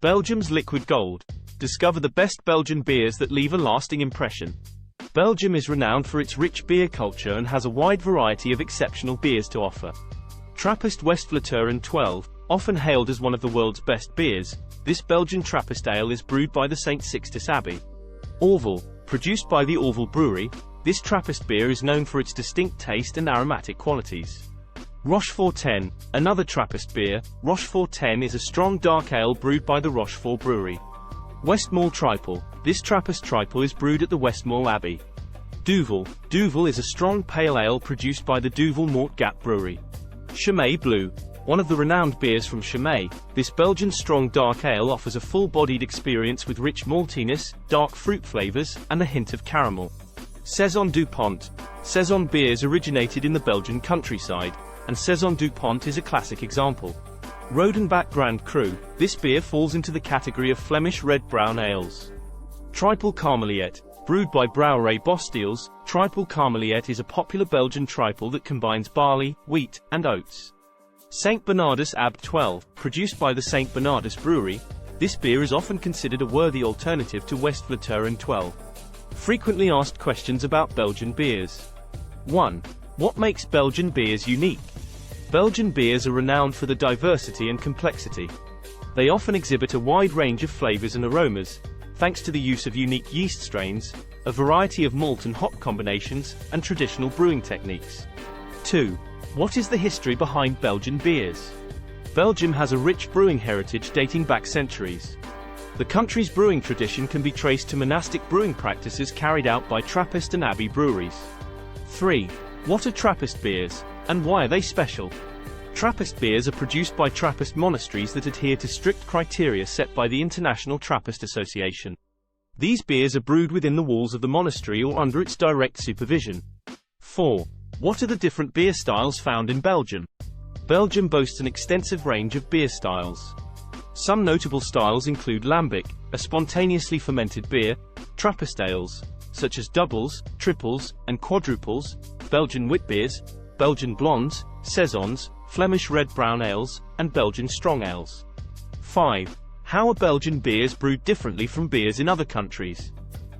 Belgium's liquid gold. Discover the best Belgian beers that leave a lasting impression. Belgium is renowned for its rich beer culture and has a wide variety of exceptional beers to offer. Trappist Westvleteren 12, often hailed as one of the world's best beers, this Belgian Trappist ale is brewed by the St. Sixtus Abbey. Orval, produced by the Orval Brewery, this Trappist beer is known for its distinct taste and aromatic qualities. Rochefort 10, another Trappist beer, Rochefort 10 is a strong dark ale brewed by the Rochefort Brewery. Westmalle Triple, this Trappist triple is brewed at the Westmalle Abbey. Duvel, Duvel is a strong pale ale produced by the Duvel Mort Gap Brewery. Chimay Blue, one of the renowned beers from Chimay, this Belgian strong dark ale offers a full-bodied experience with rich maltiness, dark fruit flavors, and a hint of caramel. Saison du Pont, Saison beers originated in the Belgian countryside, and Saison du Pont is a classic example. Rodenbach Grand Cru, this beer falls into the category of Flemish red-brown ales. Triple Carmeliet, brewed by Brouwerij Bosteels, Triple Carmeliet is a popular Belgian triple that combines barley, wheat, and oats. St. Bernardus Ab 12, produced by the St. Bernardus Brewery, this beer is often considered a worthy alternative to Westvleteren 12. Frequently asked questions about Belgian beers. 1. What makes Belgian beers unique? Belgian beers are renowned for the diversity and complexity. They often exhibit a wide range of flavors and aromas, thanks to the use of unique yeast strains, a variety of malt and hop combinations, and traditional brewing techniques. 2. What is the history behind Belgian beers? Belgium has a rich brewing heritage dating back centuries. The country's brewing tradition can be traced to monastic brewing practices carried out by Trappist and Abbey breweries. 3. What are Trappist beers, and why are they special? Trappist beers are produced by Trappist monasteries that adhere to strict criteria set by the International Trappist Association. These beers are brewed within the walls of the monastery or under its direct supervision. 4. What are the different beer styles found in Belgium? Belgium boasts an extensive range of beer styles. Some notable styles include lambic, a spontaneously fermented beer, Trappist ales, such as doubles, triples, and quadruples, Belgian wit beers, Belgian blondes, saisons, Flemish red-brown ales, and Belgian strong ales. 5. How are Belgian beers brewed differently from beers in other countries?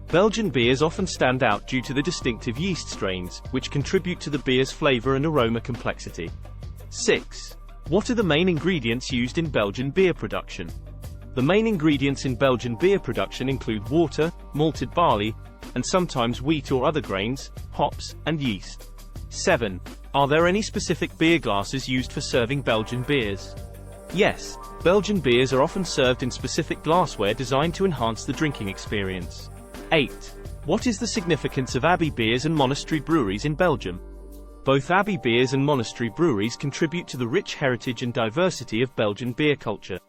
Belgian beers often stand out due to the distinctive yeast strains, which contribute to the beer's flavor and aroma complexity. 6. What are the main ingredients used in Belgian beer production? The main ingredients in Belgian beer production include water, malted barley, and sometimes wheat or other grains, hops, and yeast. 7. Are there any specific beer glasses used for serving Belgian beers? Yes, Belgian beers are often served in specific glassware designed to enhance the drinking experience. 8. What is the significance of Abbey beers and monastery breweries in Belgium? Both Abbey beers and monastery breweries contribute to the rich heritage and diversity of Belgian beer culture.